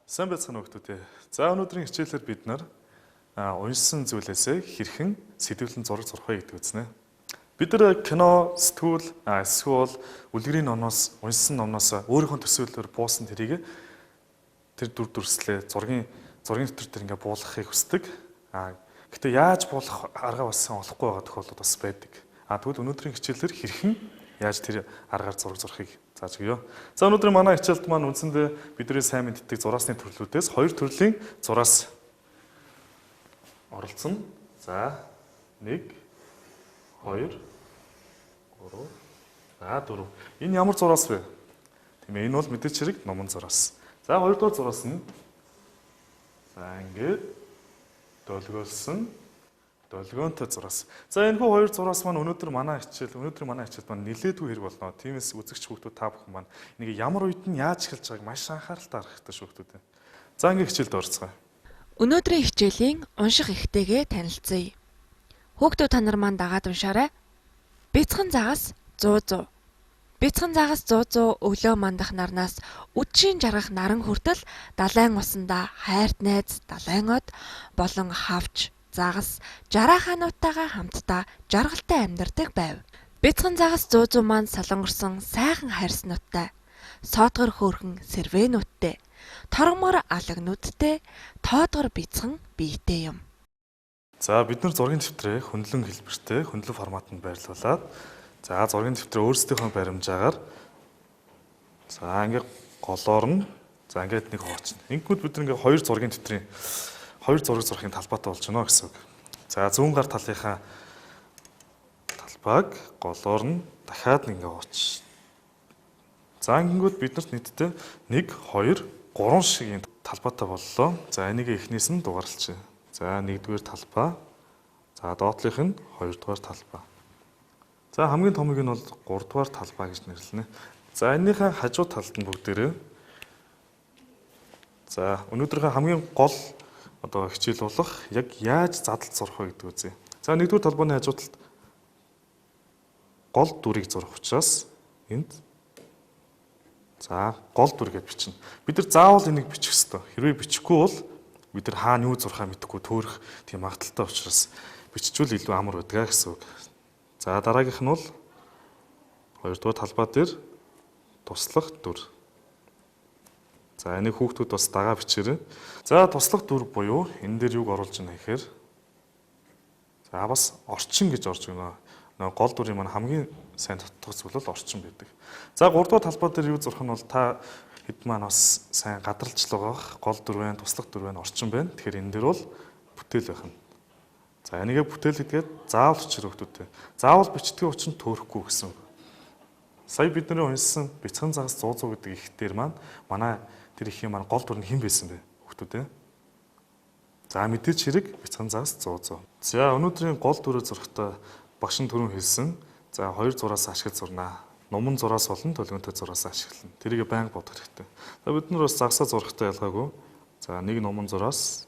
Сайн байцгаана уу хүмүүстээ. За өнөөдрийн хичээлээр бид нар уншсан зүйлээсээ хэрхэн сэтгэлэн зураг зурх вэ гэдэг үзнэ. Бид нар кино, сэтгүүл, эсвэл үлгэрийн номноос уншсан номноос өөрийнхөө төсөөллөөр буусан тэрийг тэр дүр дүрслээ зургийн дотор тэр ингээ буулгахыг хүсдэг. Гэтэ яаж буулгах арга бас сайн олохгүй байгаа тохиолдол бас байдаг. Тэгвэл өнөөдрийн хичээлээр хэрхэн яаж тэр аргаар зураг зурхыг зааж өгье. За өнөөдөр манай хичээлд маань үндсэндээ бидний сайн мэддэг зураасны төрлүүдээс хоёр төрлийн зураас оролцсон. За 1 2 3 4. Энэ ямар зураас вэ? Тийм ээ, энэ бол мэдээч хэрэг номон зураас. За хоёрдугаар зураас нь ингээд долгиолсон долгионтой зураас. За энэ хоёр зураас маань өнөөдрийн манай хичээлд маань нэлээдгүй хэрэг болно. Тиймээс үзэгч хүүхдүүд та бүхэн маань энийг ямар үед нь яаж эхэлж байгааг маш анхааралтай харах хэрэгтэй шүү хүүхдүүд. За ингээд хичээлд орцгоё. Өнөөдрийн хичээлийн унших ихтэйгээ танилцъя. Хүүхдүүд та нар маань дагаад уншаарай. Бяцхан загас 100. Бяцхан загас 100 өглөө мандах нарнаас үдшийн жаргах наран хүртэл далайн усанда хайрт найз далайн од болон хавч загас жараахануудтайгаа хамтдаа жаргалтай амьдардаг байв. Бяцхан загас 100 маань солонгорсон сайхан хайрснуудтай, соотгор хөөрхөн сэрвэнүүдтэй, торгомор алагнуудтэй, тоодгор бяцхан биетэй юм. За бид нар зургийн дэвтрээ хөндлөн хэлбэртэй, хөндлөн форматанд байрлуулад за зургийн дэвтрээ өөрсдийнхөө баримжаагаар за ингээд голоор нь за ингээд нэг хооцно. Ингэнгүүт бид нар ингээд хоёр зургийн дэвтрийн хоёр зураг зурхын талбайтай болж байна гэсэн үг. За зүүн гар талынхаа талбайг голоор нь дахиад нэг ингээд хооч. За ингэнгүүт биднэрт нийтдээ 1 2 3 шиг талбайтай боллоо. За энийг эхнээс нь дугаарлаж. За 1-р талбай. За доотлих нь 2-р талбай. За хамгийн томыг нь бол 3-р талбай гэж нэрлэнэ. За энэнийхээ хажуу талд нь бүгдээрээ за өнөөдрийнхөө хамгийн гол хичээл болох яг яаж задлж зурх вэ гэдэг үзье. За 1-р талбайны хажуу талд гол дүрийг зурх учраас энд за гол дүр гэж бичнэ. Бид нар заавал энийг бичих ёстой. Хэрвээ бичихгүй бол бид нар хаана юу зурхаа мэдэхгүй төөрөх тийм магадaltaй учраас биччихвэл илүү амар байдаг гэсэн үг. За дараагийнх нь бол 2-р талбай дээр туслах дүр. За энийг хүүхдүүд бас дагаа бичээрэй. За туслах дүр буюу энэ дээр юг оруулж байна гэхээр за бас орчин гэж орж байна. Гол дүрийн маань хамгийн сайн тодтох зүйл бол орчин байдаг. За 3-р талбай дээр юу зурх нь бол та хэд маань бас сайн гадралж л байгаа. Гол дүр байна, туслах дүр байна, орчин байна. Тэгэхээр энэ дээр бол бүтээл байх нь. За энийгээ бүтээл гэдгээд заавал бичрэх хүүхдүүдтэй. Заавал бичдгийн учир нь төөрөхгүй гэсэн үг. Сая бидний уншсан бяцхан загас 100 гэдэг их дээр маань манай тэр ихийн маань гол дүр нь хэн байсан бэ хүүхдүүд? За мэдээч хэрэг бяцхан загас 100. За өнөөдрийн гол дүрээ зурхтаа багш нь түрүүн хэлсэн. За хоёр зураас ашиглаж зурнаа. Номон зураас болон төлгөөнтэй зураас ашиглана. Тэрийг байнга бодох хэрэгтэй. За бид нар бас загсаа зурхтаа ялгаагүй. За нэг номон зураас.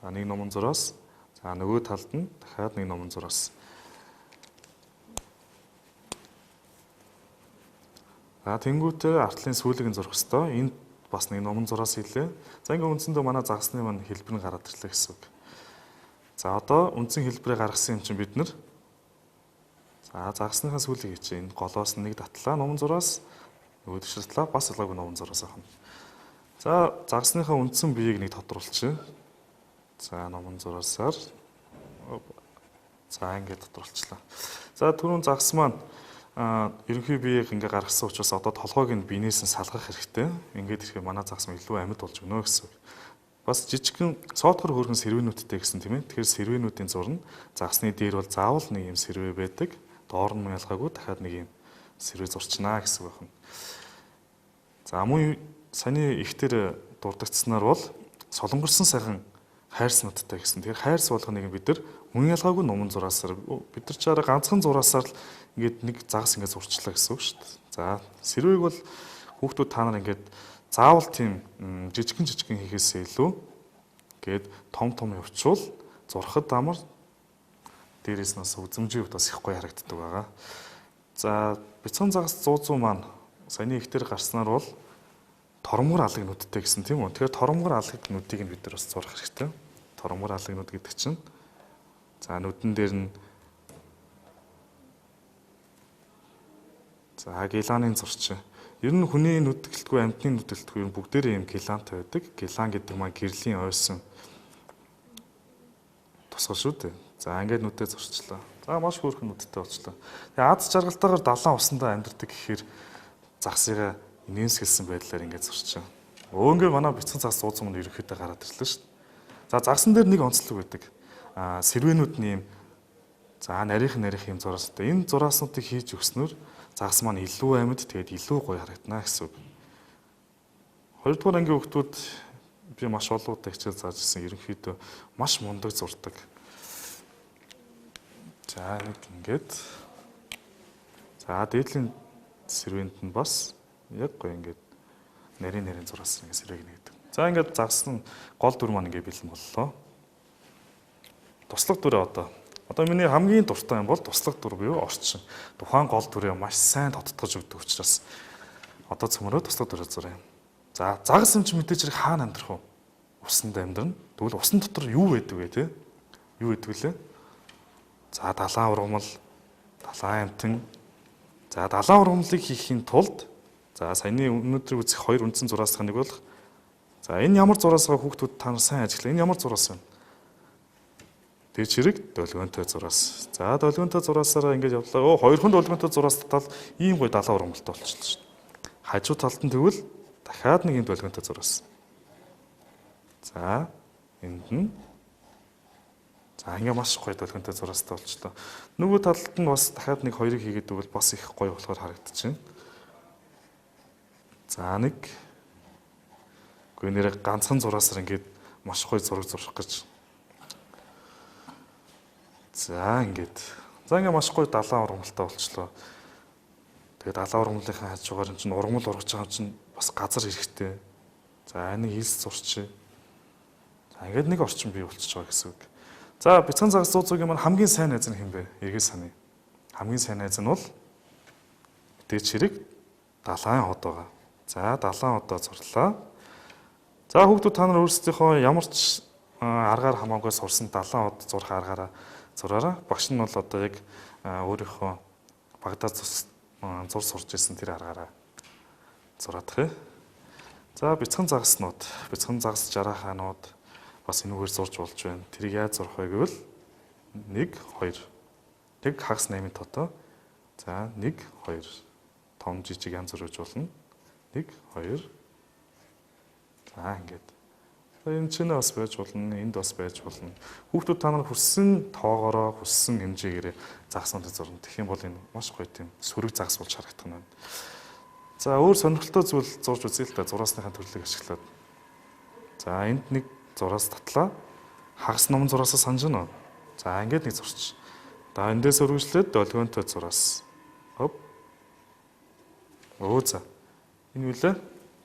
За нэг номон зураас. За нөгөө талд нь дахиад нэг номон зураас. За тэнгуүтээ артлын сүүлийг нь зурх ёстой. Энд бас нэг номон зураас хэлээ. За ингээ үндсэндээ манай загсны маань хэлбэр нь гараад ирлээ гэсэн үг. За одоо үндсэн хэлбэрээ гаргасан юм чинь бид нар за загсныхаа сүүлийг хийчихье. Энэ голоос нэг татлаа номон зураас нөгөө төвшөлтлээ бас ялгаагүй номон зураас авах нь. За загсныхаа үндсэн биеийг нэг тодруулчих. За номон зураасаар за ингээд тодруулчлаа. За түрүүн загс маань ерөнхий биеийг ингээ гаргасан учраас одоо толгойг нь биенээс нь салгах хэрэгтэй. Ингээд ирэхээр манай загс маань илүү амьд болж өгнө гэсэн үг. Бас жижигхэн соотгор хөөрхөн сэрвэнүүдтэй гэсэн тийм ээ. Тэгэхээр сэрвэнүүдийн зурна. Загсны дээр бол заавал нэг юм сэрвэ байдаг. Доор нь ялгаагүй дахиад нэг юм сэрвэ зурчнаа гэсэн үг байна. За мөн саяны ихтер дурдгацснаар бол солонгорсон сайхан хайрснуудтай гэсэн. Тэгэхээр хайрс болгоныг бид нар мөн ялгаагүй номон зураасаар бид нар чараа ганцхан зураасаар л ингээд нэг загас ингээд зурчлаа гэсэн үг шүү дээ. За сэрвээг бол хүүхдүүд та нар ингээд заавал тийм жижигэн хийхээсээ илүү гээд том явуучвал зурхад амар дээрээс нас үзэмжийн хувьд бас их гоё харагддаг байгаа. За бяцхан загас 100 маань саяны ихтер гарснаар бол торомгор алгнуудтай гэсэн тийм үү? Тэгэхээр торомгор алгнуудыг бид нар бас зурах хэрэгтэй. Торомгор алгнууд гэдэг чинь за нүдэн дээр нь за геланы зурчин. Ер нь хүний нүдгэлтгүй амьтны нүдгэлтгүй бүгдээрээ юм гелантай байдаг. Гелан гэдэг маань гэрлийн ойсон тусгал шүү дээ. За ингээд нүдээ зурчлаа. За маш хөөрхөн нүдтэй болчлаа. Тэгээ аз жаргалтайгаар далайн усандаа амьдардаг гэхээр загсыгаа инээмсэглсэн байдлаар ингээд зурчих. Өнгөө манай бяцхан загас ууц өмнө ерөөхдөө гараад ирлээ шүү дээ. За загсан дээр нэг онцлог байдаг. Сэрвэнүүд нь юм за нарийнх юм зураастай. Энэ зурааснуудыг хийж өгснөөр загас маань илүү амьд тэгээд илүү гоё харагдана гэсэн үг. Хоёрдугаар ангийн хүүхдүүд би маш олон удаа хичээл зааж ирсэн. Ерөнхийдөө маш мундаг зурдаг. За нэг ингээд за дээдлийн сэрвэнд нь бас яг гоё ингээд нарийн зураас ингээд сэрвэг нэгдэг. За ингээд загсан гол дүр маань ингээд бэлэн боллоо. Туслах дүрээ одоо миний хамгийн дуртай юм бол туслах дүр буюу орчин. Тухайн гол дүрээ маш сайн тодтогч өгдөг учраас одоо цөмөрөө туслах дүрээ зуръя. За загас юм чи мэдээж хэрэг хаана амьдрах вэ? Усанд амьдрна. Тэгвэл усан дотор юу байдаг вэ те? Юу байдаг лээ? За далайн ургамал, далайн амтан. За далайн ургамлыг хийхийн тулд за саяны өнөөдрийг үзэх хоёр үндсэн зураасах нэг бол за энэ ямар зураасаа хүүхдүүд та нар сайн ажиглаа. Энэ ямар зураас вэ? Тэр чирэг долгионтой зураас. За долгионтой зураасаараа ингэж явлаа. Хоёрхан долгионтой зураас татал ийм гоё далайн ургамалтай болчихлоо шүү дээ. Хажуу талд нь тэгвэл дахиад нэг юм долгионтой зураас. За энд нь за ингээ маш гоё долгионтой зураастай болчихлоо. Нөгөө талд нь бас дахиад нэг хоёрыг хийгээд өгвөл бас их гоё болохоор харагдчихэв. За нэг гүнээр ганцхан зураасаар ингээд маш гоё зураг зурах гэж. За ингээд. За ингээ маш гоё далайн ургамалтай болчихлоо. Тэгээд далайн ургамлынхаа хажуугаар чинь ургамал ургаж байгаа чинь бас газар хэрэгтэй. За нэг хилс зурчих. За ингээд нэг орчин бий болчихж байгаа гэсэн үг. За бяцхан загас 100-ийн маань хамгийн сайн найз нь хэн бэ? Эргэж саний. Хамгийн сайн найз нь бол дээд чирэг далайн хот байгаа. За далайн хотоо зурлаа. За хүүхдүүд та нар өөрсдийнхөө ямар ч аргаар хамаагүй сурсан далайн хот зурх аргаараа зураараа. Багш нь бол одоо яг өөрийнхөө багадаа зур сурж ирсэн тэр аргаараа зураадах. За бяцхан загаснууд, бяцхан загас жарахаанууд бас энүүгээр зурж болж байна. Тэрийг яаж зурах вэ гэвэл 1 2 тэг хагас 8-ын тото. За 1 2 том жижиг янз бүр хийж болно. 1 2 за ингээд. Энэ ч бас байж болно, энд бас байж болно. Хүүхдүүд та нар хүссэн тоогоороо, хүссэн хэмжээгээр загснуудыг зурна. Тэгэх юм бол энэ маш гоё тийм сөрөг загас болж харагдах нь байна. За өөр сонирхолтой зүйл зурж үзье л да зураасныхаа төрлийг ашиглаад. За энд нэг зураас татлаа. Хагас ном зураасаа санаж байна уу? За ингээд нэг зурч. За эндээс өргөжлөөд долгионтой зураас. Хоп. За. Энэ үлээ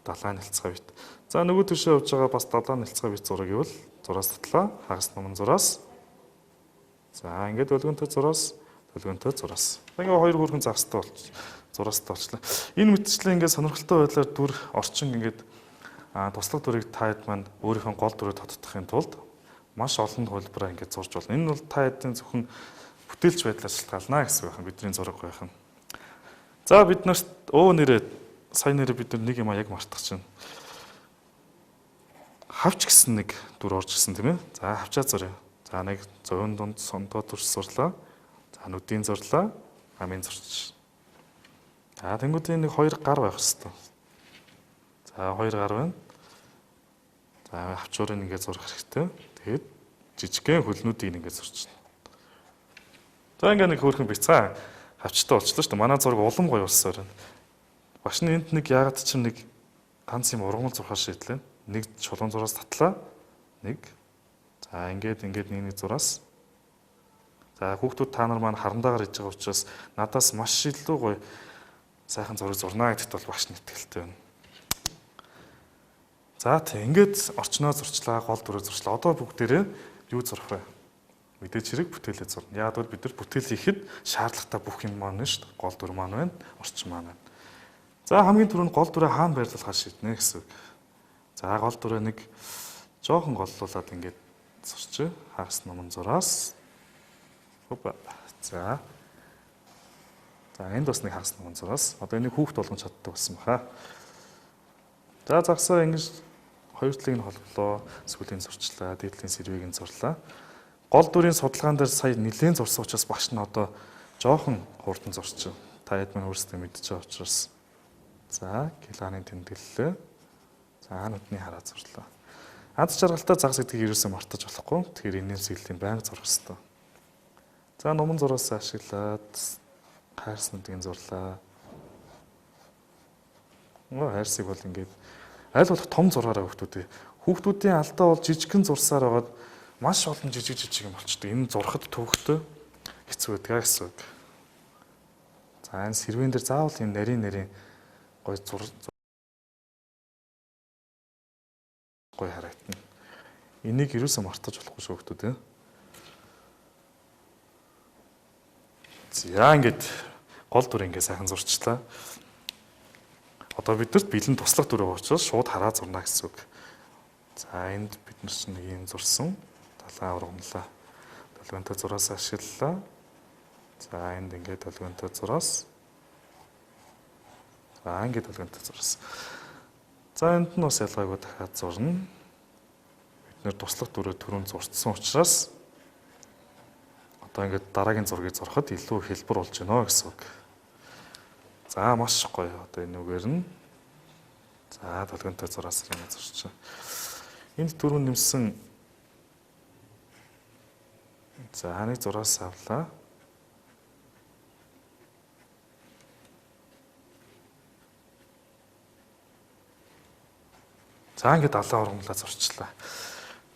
далайн нэлцгээ бит. За нөгөө төвшөө явж байгаа бас далайн нэлцгээ бит зураг гэвэл зураас татлаа. Хагас ном зураас. За ингээд долгионтой зураас, долгионтой зураас. Ингээ хоёр хөрхөн загастай болчих. Зураастай болчлаа. Энэ мэтчлээ ингээд сонирхолтой байдлаар дүр орчин ингээд туслах дүрийг та хэд маань өөрийнхөө гол дүрээр тодтохын тулд маш олон хөлбөрөөр ингээд зурж болно. Энэ бол та хэдийн зөвхөн бүтээлч байдлаар шалтгаална гэсэн байх нь бидний зураг байх нь. За бид нарт сайн нэрээ бид нэг юм яг мартах чинь. Хавч гэсэн нэг дүр орж ирсэн тийм ээ. За хавчаа зуръя. За нэг зовын дунд сондоо дүр сурлаа. За нүдийн зурлаа. Амын зурч. За тэнгуүтийн нэг хоёр гар байх хэвээр. За хоёр гар байна. За хавчуурыг ингээд зурах хэрэгтэй. Тэгээд жижигхэн хөлнүүдийг ингээд зурчихна. За ингээд нэг хөөрхөн бяцхан хавчтай болчихлоо шүү дээ. Манай зураг улам гоё болсоор байна. Багш нь энд нэг яагаад ч нэг ганц юм ургамал зурхаар шийдлээ. Нэг чулуун зураас татлаа. Нэг. За ингээд нэг зураас. За хүүхдүүд та нар маань харандаагаар хийж байгаа учраас надаас маш илүү гоё сайхан зураг зурнаа гэдэгт бол багш нь итгэлтэй байна. За тийм ингээд орчноо зурчлаа, гол дүрээ зурчлаа. Одоо бүгдээрээ юу зурх вэ? Мэдээж хэрэг бүтээлээ зурна. Яг бол бид нар бүтээл хийхэд шаардлагатай бүх юм маань шүү дээ. Гол дүр маань байна, орчин маань байна. За хамгийн түрүүнд гол дүрээ хаана байрлуулахаа шийднэ гэсэн үг. За гол дүрээ нэг жоохон голлуулад ингээд зурчих. Хагас номон зураас. Хопа. За. За энд бас нэг хагас номон зураас. Одоо энийг хүүхд болгон чаддаг болсон баха. За загсаа ингэж хоёр талыг нь холболоо. Сүүлийн зурчлаа, дээдлийн сэрвийг нь зурлаа. Гол дүрийн судалгаан дээр сая нэлээд зурсан учраас багш нь одоо жоохон хурдан зурчих. Та хэд мань өөрсдөө мэдчихэж байгаа учраас. За, гилааны тэмдэглэлээ. За, нүдний хараа зурлаа. Аз жаргалтай загас гэдгийг ерөөсөө мартаж болохгүй. Тэгэхээр энэний сэглэлийн байнга зурх хэрэгтэй. За, номон зураас ашиглаад хайрс нүдгийн зурлаа. Хайрсыг бол ингээд аль болох том зургаараа хүүхдүүдээ. Хүүхдүүдийн алдаа бол жижигхэн зурсаар байгаад маш олон жижиг юм болчтой. Энэ зурхад төвхтөө хэцүү байдаг гэсэн үг. За, энэ сэрвэн дээр заавал энэ нарийн гой гой харагдана. Энийг юусаа мартаж болохгүй шүү хүүхдүүд. За ингээд гол дүр ингээ сайхан зурчлаа. Одоо бидэрт бэлэн туслах дүр учраас шууд хараа зурна гэсэн үг. За энд бид нар чинь нэг юм зурсан. Далаа ургамлаа. Долгионтой зураас ашиглалаа. За энд ингээд долгионтой зураас. За ингээд долгионтой зураас. За энд нь бас ялгаагүй дахиад зурна. Бид нэр туслах дүрээ түрүүн зурцсан учраас одоо ингээд дараагийн зургийг зурхад илүү хэлбэр болж байна гэсэн үг. За маш гоё. Одоо энэ үгээр нь за долгионтой зураас ингэ зурчих. Энд түрүүн нэмсэн за нэг зураас авлаа. За ингээд далаа ургамлаа зурчлаа.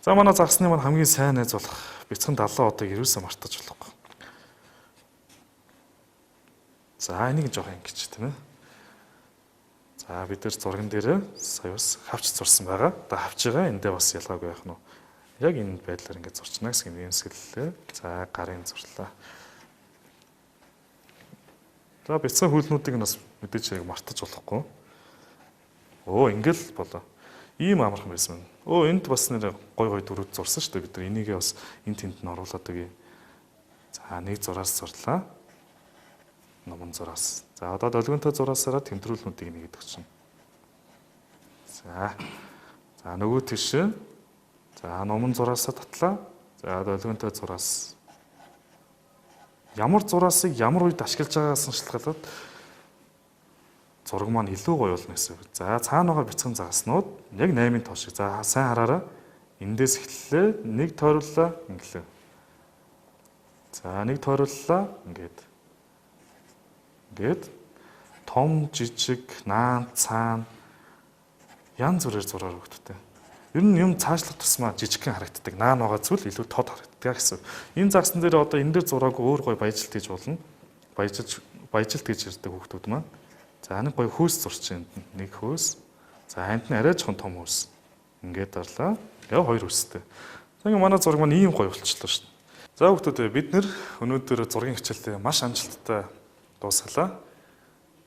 За манай загсны маань хамгийн сайн найз болох бяцхан далаа одыг ерөөсөө мартаж болохгүй. За энийг жоох ингэж тийм ээ. За бид нар зурган дээр сая бас хавч зурсан байгаа. Одоо хавч байгаа. Эндээ бас ялгаагүй байх нь. Яг энэ байдлаар ингэж зурчна гэсэн юм сэглэлээ. За гарын зурлаа. За бяцхан хөлнүүдийг нас мэдээж яг мартаж болохгүй. Ингээл болоо. Ийм амархан байсан. Энд бас нэр гой дүрүүд зурсан шүү дээ. Бид нар энийгээ бас энэ тэнд нь оруулаад өгье. За нэг зураас зурлаа. Номон зураас. За одоо долгионтой зураасаараа тэмдрүүлнүүдийг нэгэдэг чинь. За. За нөгөө тийш. За номон зураасаа татлаа. За долгионтой зураас. Ямар зураасыг ямар үед ашиглаж байгаагаас нь шалтгаалаад зураг маань илүү гоё болно гэсэн. За цаана байгаа бяцхан загаснууд яг 8-ын тоо шиг. За сайн хараараа. Эндээс эхэллээ. Нэг тойрууллаа. Инглээ. За нэг тойрууллаа. Ингээд том, жижиг, наан, цаана янз бүрээр зураар өгдөгтэй. Ер нь юм цаашлах тусмаа жижигхэн харагддаг. Наан байгаа зүйл илүү тод харагддаг гэсэн. Энэ загсан дээр одоо энэ дээр зураагүй өөр гоё баяжилт хийж болно. Баяжилт гэж ярьдаг хүүхдүүд маань. За нэг гоё хөөс зурч энд нэг хөөс. За энд нь арай жоохон том хөөс. Ингээд дарлаа. Яг хоёр хөөстэй. За ингээ манай зураг маань ийм гоё болчихлоо шүү дээ. За хүүхдүүд бид нэр өнөөдөр зургийн хичээлдээ маш амжилттай дуусгалаа.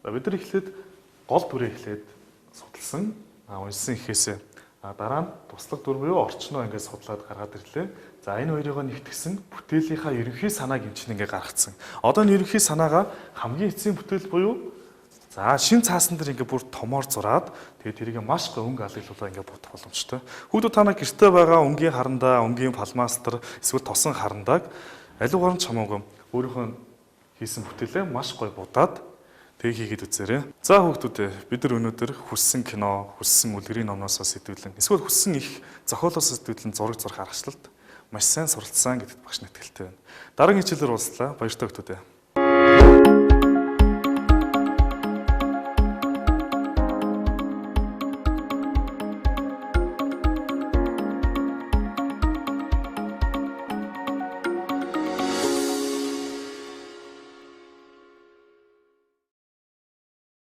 За бид нар эхлээд гол дүрээ эхлээд судалсан. Уншсан ихээсээ дараа нь туслах дүр буюу орчноо ингээд судлаад гаргаад ирлээ. За энэ хоёрыг нэгтгсэн бүтээлийнхаа ерөнхий санааг эмчнэ ингээд гаргацсан. Одоо энэ ерөнхий санаагаа хамгийн эцсийн бүтээл буюу за шин цаасан дээр ингээд бүр томоор зураад тэгээд тэрийг маш гой өнгө алгуулаа ингээд бодох боломжтой. Хүүхдүүд та нар гэртээ байгаа өнгийн харандаа, өнгийн палмастер эсвэл тосон харандааг аливаар нь чамаагүй өөрийнхөө хийсэн бүтээлээ маш гой будаад тэг хийгээд үзээрэй. За хүүхдүүд бид нар өнөөдөр хүссэн кино, хүссэн үлгэрийн номноос сэтгүүлэн эсвэл хүссэн их зохиолоос сэтгүүлэн зураг зурх аргачлалд маш сайн суралцсан гэдэгт багш нэтгэлтэй байна. Дараагийн хичээлээр уулзлаа. Баяртай хүүхдүүд.